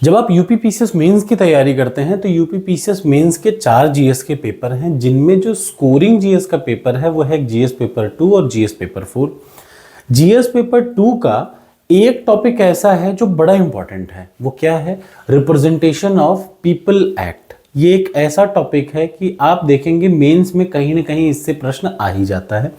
जब आप UPPCS mains की तैयारी करते हैं तो यूपीपीसीएस मेंस के 4 जीएस के पेपर हैं, जिनमें जो स्कोरिंग जीएस का पेपर है वो है जीएस पेपर 2 और जीएस पेपर 4। जीएस पेपर 2 का एक टॉपिक ऐसा है जो बड़ा इंपॉर्टेंट है, वो क्या है? Representation of people act. ये एक ऐसा टॉपिक है कि आप देखेंगे मेंस में कहीं ना कहीं इससे प्रश्न आ ही जाता है।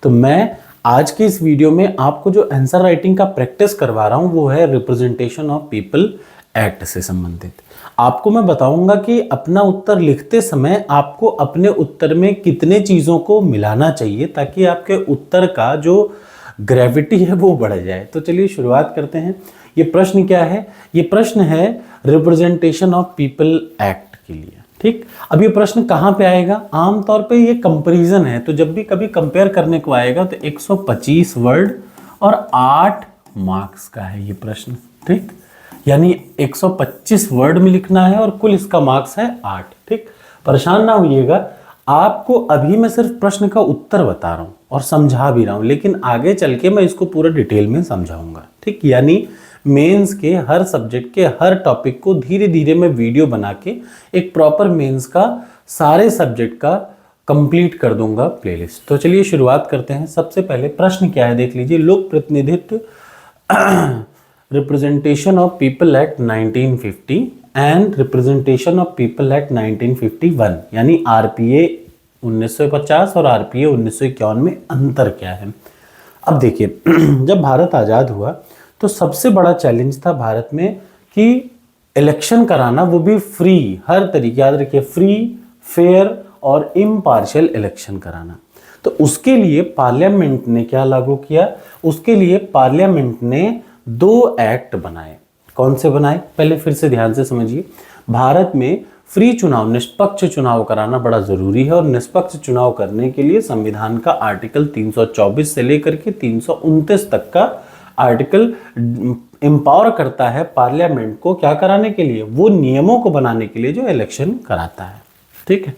तो मैं आज के इस वीडियो में आपको जो आंसर राइटिंग का प्रैक्टिस करवा रहा हूं वो है रिप्रेजेंटेशन ऑफ पीपल एक्ट से संबंधित। आपको मैं बताऊंगा कि अपना उत्तर लिखते समय आपको अपने उत्तर में कितने चीज़ों को मिलाना चाहिए ताकि आपके उत्तर का जो ग्रेविटी है वो बढ़ जाए। तो चलिए शुरुआत करते हैं। ये प्रश्न क्या है? ये प्रश्न है रिप्रेजेंटेशन ऑफ पीपल एक्ट के लिए। ठीक, अब ये प्रश्न कहाँ पे आएगा? आमतौर पे ये कंपैरिजन है, तो जब भी कभी कंपेयर करने को आएगा तो 125 वर्ड और 8 मार्क्स का है ये प्रश्न। ठीक, यानी 125 वर्ड में लिखना है और कुल इसका मार्क्स है 8। ठीक, परेशान ना होइएगा, आपको अभी मैं सिर्फ प्रश्न का उत्तर बता रहा हूँ और समझा भी रहा हूँ, लेकिन आगे चल के मैं इसको पूरा डिटेल में समझाऊंगा। ठीक, यानी मेंस के हर सब्जेक्ट के हर टॉपिक को धीरे धीरे मैं वीडियो बना के एक प्रॉपर मेंस का सारे सब्जेक्ट का कंप्लीट कर दूंगा प्लेलिस्ट। तो चलिए शुरुआत करते हैं। सबसे पहले प्रश्न क्या है देख लीजिए। लोक प्रतिनिधित्व representation of people act 1950 and representation of people act 1951, यानी आरपीए 1950 और आरपीए 1951 में अंतर क्या है? अब देखिए जब भारत आज़ाद हुआ तो सबसे बड़ा चैलेंज था भारत में कि इलेक्शन कराना, वो भी फ्री, हर तरीके, याद रखिए, फ्री, फेयर और इम्पार्शियल इलेक्शन कराना। तो उसके लिए पार्लियामेंट ने क्या लागू किया? उसके लिए पार्लियामेंट ने 2 एक्ट बनाए। कौन से बनाए? पहले फिर से ध्यान से समझिए। भारत में फ्री चुनाव, निष्पक्ष चुनाव कराना बड़ा जरूरी है और निष्पक्ष चुनाव करने के लिए संविधान का आर्टिकल 324 से लेकर के 329 तक का आर्टिकल एम्पावर करता है पार्लियामेंट को क्या कराने के लिए? वो नियमों को बनाने के लिए जो इलेक्शन कराता है। ठीक है,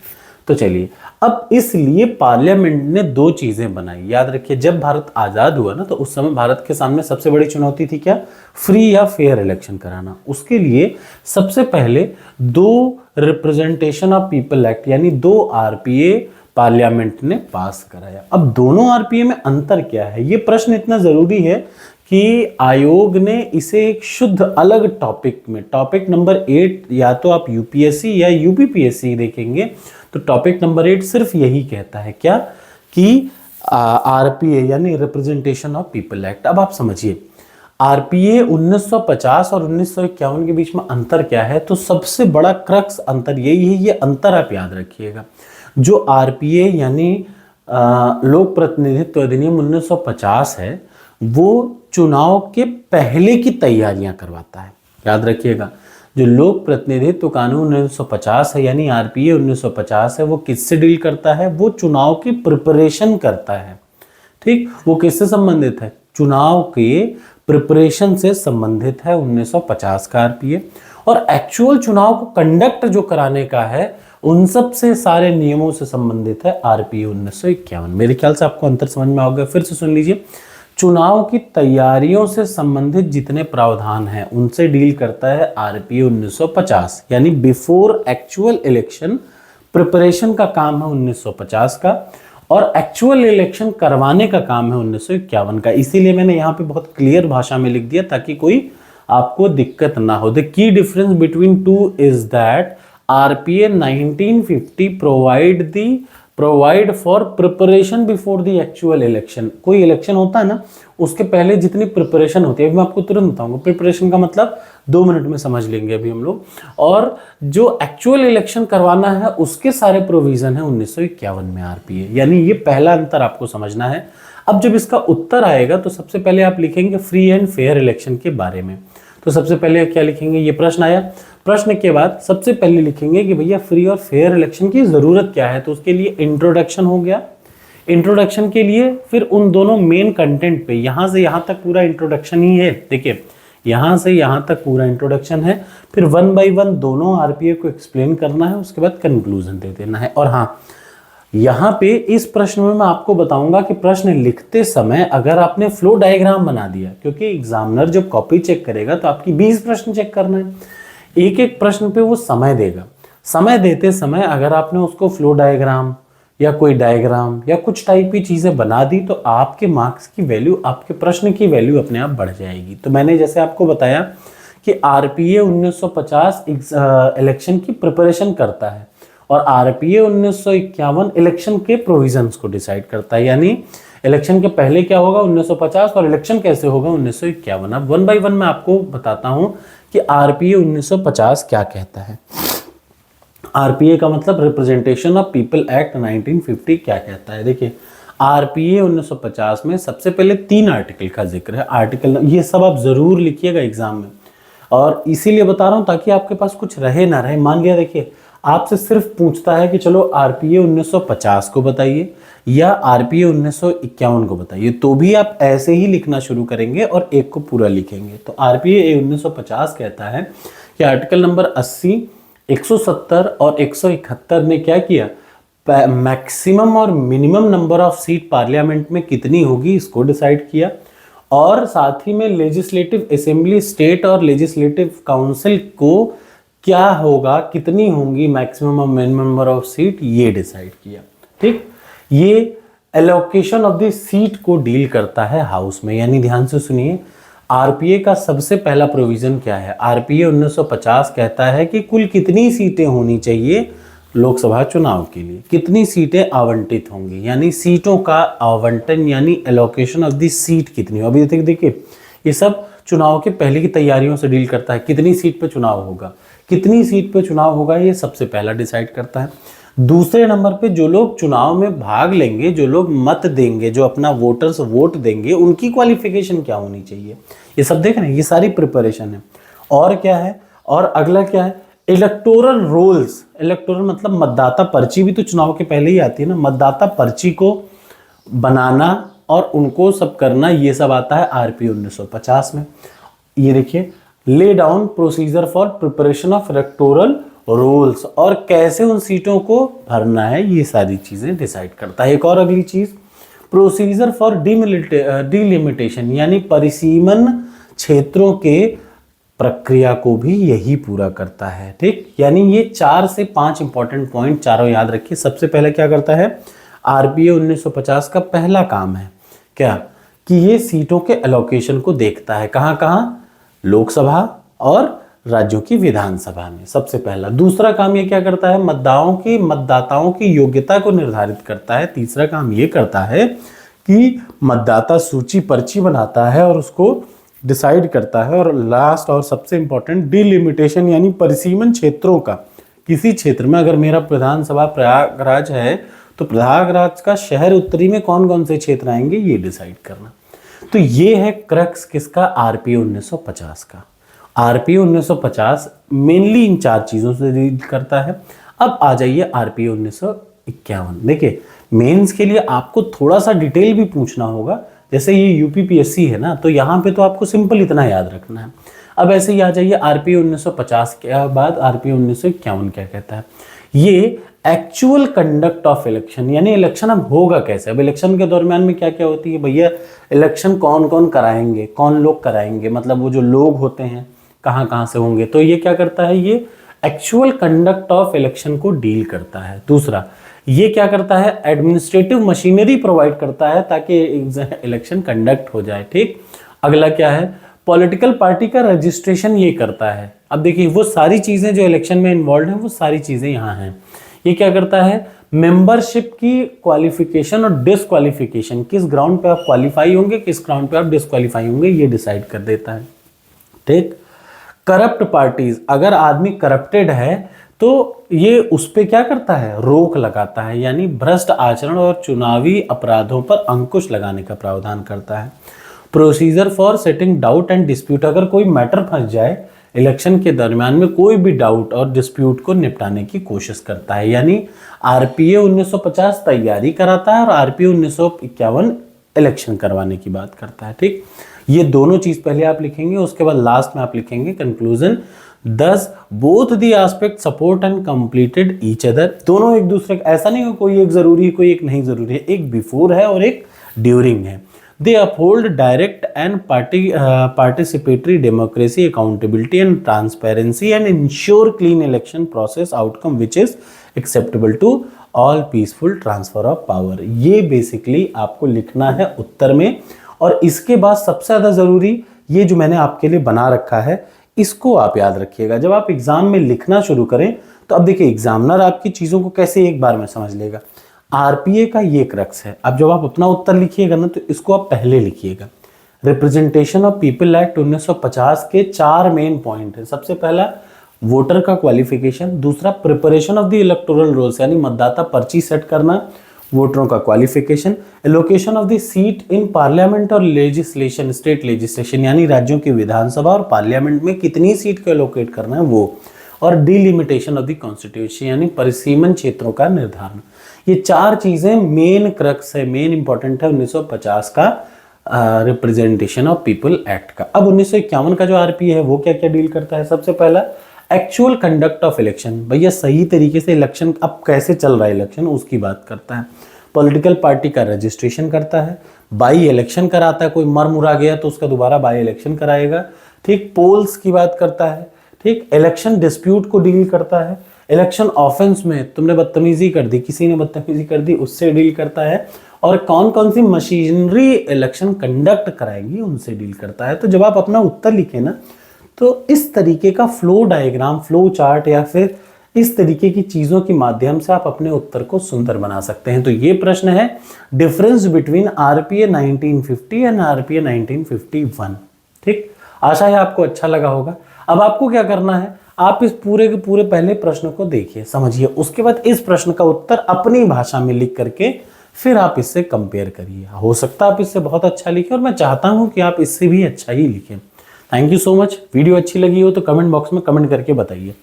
तो चलिए, अब इसलिए पार्लियामेंट ने 2 चीजें बनाई। याद रखिए, जब भारत आजाद हुआ ना तो उस समय भारत के सामने सबसे बड़ी चुनौती थी क्या? फ्री या फेयर इलेक्शन कराना। उसके लिए सबसे पहले 2 रिप्रेजेंटेशन ऑफ पीपल एक्ट यानी 2 आरपीए पार्लियामेंट ने पास कराया। अब दोनों आरपीए में अंतर क्या है? ये प्रश्न इतना जरूरी है कि आयोग ने इसे एक शुद्ध अलग टॉपिक में, टॉपिक नंबर 8, या तो आप यूपीएससी या यूपीपीएससी देखेंगे तो टॉपिक नंबर 8 सिर्फ यही कहता है क्या? कि आरपीए यानी रिप्रेजेंटेशन ऑफ पीपल एक्ट। अब आप समझिए, आरपीए 1950 और 1951 के बीच में अंतर क्या है? तो सबसे बड़ा क्रक्स अंतर यही है, ये अंतर आप याद रखिएगा। जो आरपीए यानी लोक प्रतिनिधित्व अधिनियम 1950 है, वो चुनाव के पहले की तैयारियां करवाता है। याद रखिएगा, जो लोक प्रतिनिधित्व कानून 1950 है यानी आरपीए 1950 है, वो किससे डील करता है? वो चुनाव की प्रिपरेशन करता है। ठीक, वो किससे संबंधित है? चुनाव के प्रिपरेशन से संबंधित है 1950 का आरपीए। और एक्चुअल चुनाव को कंडक्ट जो कराने का है उन सब से सारे नियमों से संबंधित है आरपीए 1951। मेरे ख्याल से आपको अंतर समझ में आ गया। फिर से सुन लीजिए, चुनाव की तैयारियों से संबंधित जितने प्रावधान हैं उनसे डील करता है आरपीए 1950, यानी बिफोर एक्चुअल इलेक्शन प्रिपरेशन का काम है 1950 का और एक्चुअल इलेक्शन करवाने का काम है 1951 का। इसीलिए मैंने यहाँ पे बहुत क्लियर भाषा में लिख दिया ताकि कोई आपको दिक्कत ना हो। The key difference between two is that RPA 1950 provide for preparation before the actual election. कोई इलेक्शन होता है ना, उसके पहले जितनी प्रिपरेशन होती है, अभी मैं आपको तुरंत बताऊंगा। प्रिपरेशन का मतलब 2 मिनट में समझ लेंगे अभी हम लोग। और जो एक्चुअल इलेक्शन करवाना है उसके सारे प्रोविजन है 1951 में आरपीए, यानी ये पहला अंतर आपको समझना है। अब जब इसका उत्तर आएगा तो सबसे पहले आप लिखेंगे फ्री एंड फेयर इलेक्शन के बारे में। तो सबसे पहले क्या लिखेंगे? ये प्रश्न आया, प्रश्न के बाद सबसे पहले लिखेंगे कि भैया फ्री और फेयर इलेक्शन की जरूरत क्या है। तो उसके लिए इंट्रोडक्शन हो गया। इंट्रोडक्शन के लिए फिर उन दोनों मेन कंटेंट पे, यहां से यहां तक पूरा इंट्रोडक्शन ही है। देखिए, यहां से यहां तक पूरा इंट्रोडक्शन है, फिर 1 बाय 1 दोनों आरपीए को एक्सप्लेन करना है, उसके बाद कंक्लूजन दे देना है। और हाँ, यहाँ पे इस प्रश्न में मैं आपको बताऊंगा कि प्रश्न लिखते समय अगर आपने फ्लो डायग्राम बना दिया, क्योंकि एग्जामिनर जब कॉपी चेक करेगा तो आपकी 20 प्रश्न चेक करना है, एक एक प्रश्न पे वो समय देगा। समय देते समय अगर आपने उसको फ्लो डायग्राम या कोई डायग्राम या कुछ टाइप की चीज़ें बना दी तो आपके मार्क्स की वैल्यू, आपके प्रश्न की वैल्यू अपने आप बढ़ जाएगी। तो मैंने जैसे आपको बताया कि आरपीए 1950 इलेक्शन की प्रिपरेशन करता है और आरपीए 1951 इलेक्शन के प्रोविजंस को डिसाइड करता है, यानी इलेक्शन के पहले क्या होगा 1950 और इलेक्शन कैसे होगा 1951। अब वन बाय वन मैं आपको बताता हूं कि आरपीए 1950 क्या कहता है। आरपीए का मतलब रिप्रेजेंटेशन ऑफ पीपल एक्ट 1950 क्या कहता है। देखिए आरपीए 1950 में सबसे पहले 3 आर्टिकल का जिक्र है। आर्टिकल ये सब आप जरूर लिखिएगा एग्जाम में, और इसीलिए बता रहा हूं ताकि आपके पास कुछ रहे ना रहे। मान लिया देखिए आपसे सिर्फ पूछता है कि चलो आरपीए 1950 को बताइए या आरपीए 1951 को बताइए, तो भी आप ऐसे ही लिखना शुरू करेंगे और एक को पूरा लिखेंगे। तो आरपीए 1950 कहता है कि आर्टिकल नंबर 80, 170 और 171 ने क्या किया, मैक्सिमम और minimum number of seat parliament में कितनी होगी इसको डिसाइड किया, और साथ ही में लेजिस्लेटिव असेंबली, स्टेट और लेजिस्लेटिव काउंसिल को क्या होगा, कितनी होंगी मैक्सिमम और मिनिमम नंबर ऑफ सीट, ये डिसाइड किया। ठीक, ये एलोकेशन ऑफ द सीट को डील करता है हाउस में। यानी ध्यान से सुनिए, आरपीए का सबसे पहला प्रोविजन क्या है। आरपीए 1950 कहता है कि कुल कितनी सीटें होनी चाहिए लोकसभा चुनाव के लिए, कितनी सीटें आवंटित होंगी, यानी सीटों का आवंटन यानी एलोकेशन ऑफ द सीट कितनी हो। अभी देखिए ये सब चुनाव के पहले की तैयारियों से डील करता है। कितनी सीट पे चुनाव होगा, कितनी सीट पे चुनाव होगा, ये सबसे पहला डिसाइड करता है। दूसरे नंबर पे जो लोग चुनाव में भाग लेंगे, जो लोग मत देंगे, जो अपना वोटर्स वोट देंगे, उनकी क्वालिफिकेशन क्या होनी चाहिए, ये सब देख रहे हैं, ये सारी प्रिपरेशन है। और क्या है, और अगला क्या है, इलेक्टोरल रोल्स। इलेक्टोरल मतलब मतदाता पर्ची, भी तो चुनाव के पहले ही आती है ना, मतदाता पर्ची को बनाना और उनको सब करना, ये सब आता है आरपीए 1950 में। ये देखिए, lay down procedure for preparation of electoral rolls, और कैसे उन सीटों को भरना है, ये सारी चीजें डिसाइड करता है। एक और अगली चीज, प्रोसीजर फॉर डिलिमिटेशन, यानी परिसीमन क्षेत्रों के प्रक्रिया को भी यही पूरा करता है। ठीक, यानी ये 4 से 5 इंपॉर्टेंट पॉइंट चारों याद रखिए। सबसे पहले क्या करता है, आरपीए 1950 का पहला काम है क्या, कि ये सीटों के एलोकेशन को देखता है। कहां कहां, लोकसभा और राज्यों की विधानसभा में, सबसे पहला। दूसरा काम ये क्या करता है, मतदाताओं की योग्यता को निर्धारित करता है। तीसरा काम ये करता है कि मतदाता सूची पर्ची बनाता है और उसको डिसाइड करता है। और लास्ट और सबसे इंपॉर्टेंट, डिलिमिटेशन, यानी परिसीमन क्षेत्रों का। किसी क्षेत्र में अगर मेरा विधानसभा प्रयागराज है तो प्रयागराज का शहर उत्तरी में कौन कौन से क्षेत्र आएंगे, ये डिसाइड करना। तो ये है क्रक्स किसका, आरपीए 1950 का। आरपीए 1950 मेनली इन 4 चीजों से डील करता है। अब आ जाइए आरपीए 1951। देखिए मेंस के लिए आपको थोड़ा सा डिटेल भी पूछना होगा, जैसे ये यूपीपीएससी है ना, तो यहाँ पे तो आपको सिंपल इतना याद रखना है। अब ऐसे ही आ जाइए आरपीए 1950 के बाद आरपीए 1951 क्या कहता है। ये एक्चुअल कंडक्ट ऑफ इलेक्शन, यानी इलेक्शन अब होगा कैसे। अब इलेक्शन के दरमियान में क्या क्या होती है भैया, इलेक्शन कौन कौन कराएंगे, कौन लोग कराएंगे, मतलब वो जो लोग होते हैं कहाँ कहाँ से होंगे, तो ये क्या करता है, ये एक्चुअल कंडक्ट ऑफ इलेक्शन को डील करता है। दूसरा ये क्या करता है, एडमिनिस्ट्रेटिव मशीनरी प्रोवाइड करता है ताकि इलेक्शन कंडक्ट हो जाए। ठीक, अगला क्या है, पॉलिटिकल पार्टी का रजिस्ट्रेशन ये करता है। अब देखिए वो सारी चीजें जो इलेक्शन में इन्वॉल्व हैं वो सारी चीजें यहाँ हैं। ये क्या करता है, मेंबरशिप की क्वालिफिकेशन और डिसक्वालिफिकेशन, किस ग्राउंड पे आप क्वालिफाई होंगे, किस ग्राउंड पे आप डिसक्वालीफाई होंगे, ये डिसाइड कर देता है। ठीक, करप्ट पार्टीज, अगर आदमी करप्टेड है तो ये उस पे क्या करता है, रोक लगाता है, यानी भ्रष्ट आचरण और चुनावी अपराधों पर अंकुश लगाने का प्रावधान करता है। Procedure for setting doubt and dispute, अगर कोई मैटर फंस जाए इलेक्शन के दरमियान में, कोई भी डाउट और डिस्प्यूट को निपटाने की कोशिश करता है। यानी आरपीए 1950 तैयारी कराता है और आरपीए 1951 इलेक्शन करवाने की बात करता है। ठीक, ये दोनों चीज पहले आप लिखेंगे, उसके बाद लास्ट में आप लिखेंगे कंक्लूजन। दस both the aspect support and completed each other, दोनों एक दूसरे, ऐसा नहीं है कोई एक जरूरी है कोई एक नहीं जरूरी है, एक बिफोर है और एक ड्यूरिंग है। They uphold direct and participatory democracy, accountability and transparency and ensure clean election process outcome which is acceptable to all peaceful transfer of power. ये बेसिकली आपको लिखना है उत्तर में। और इसके बाद सबसे ज्यादा जरूरी ये जो मैंने आपके लिए बना रखा है, इसको आप याद रखिएगा। जब आप एग्जाम में लिखना शुरू करें तो अब देखिए एग्जामिनर आपकी चीजों को कैसे एक बार में समझ लेगा। आरपीए का ये क्रक्स है। अब जब आप अपना उत्तर लिखिएगा ना तो इसको आप पहले लिखिएगा। रिप्रेजेंटेशन ऑफ पीपल एक्ट 1950 के 4 मेन पॉइंट है। सबसे पहला वोटर का क्वालिफिकेशन, दूसरा preparation of the electoral rolls यानी मतदाता पर्ची सेट करना, वोटरों का qualification, allocation of the seat in parliament और लेजिस्लेशन, स्टेट लेजिस्लेशन यानी राज्यों की विधानसभा और पार्लियामेंट में कितनी सीट को एलोकेट करना है वो, और डिलिमिटेशन ऑफ द कॉन्स्टिट्यूशन यानी परिसीमन क्षेत्रों का निर्धारण। ये 4 चीजें मेन क्रक्स है, मेन इंपॉर्टेंट है 1950 का रिप्रेजेंटेशन ऑफ पीपल एक्ट का। अब 1951 का जो आरपीए है वो क्या क्या डील करता है? सबसे पहला एक्चुअल कंडक्ट ऑफ इलेक्शन, भैया सही तरीके से इलेक्शन अब कैसे चल रहा है इलेक्शन उसकी बात करता है। पॉलिटिकल पार्टी का रजिस्ट्रेशन करता है, बाई इलेक्शन कराता है, कोई मर मुरा गया तो उसका दोबारा बाई इलेक्शन कराएगा, ठीक। पोल्स की बात करता है, ठीक। इलेक्शन डिस्प्यूट को डील करता है। इलेक्शन ऑफेंस में तुमने बदतमीजी कर दी, किसी ने बदतमीजी कर दी, उससे डील करता है। और कौन कौन सी मशीनरी इलेक्शन कंडक्ट कराएंगी उनसे डील करता है। तो जब आप अपना उत्तर लिखें ना तो इस तरीके का फ्लो डायग्राम, फ्लो चार्ट या फिर इस तरीके की चीजों के माध्यम से आप अपने उत्तर को सुंदर बना सकते हैं। तो ये प्रश्न है difference between RPA 1950 and RPA 1951, ठीक। आशा है आपको अच्छा लगा होगा। अब आपको क्या करना है, आप इस पूरे के पूरे पहले प्रश्न को देखिए, समझिए, उसके बाद इस प्रश्न का उत्तर अपनी भाषा में लिख करके फिर आप इससे कंपेयर करिए। हो सकता है आप इससे बहुत अच्छा लिखें और मैं चाहता हूं कि आप इससे भी अच्छा ही लिखें। Thank you so much. Video अच्छी लगी हो तो कमेंट बॉक्स में कमेंट करके बताइए।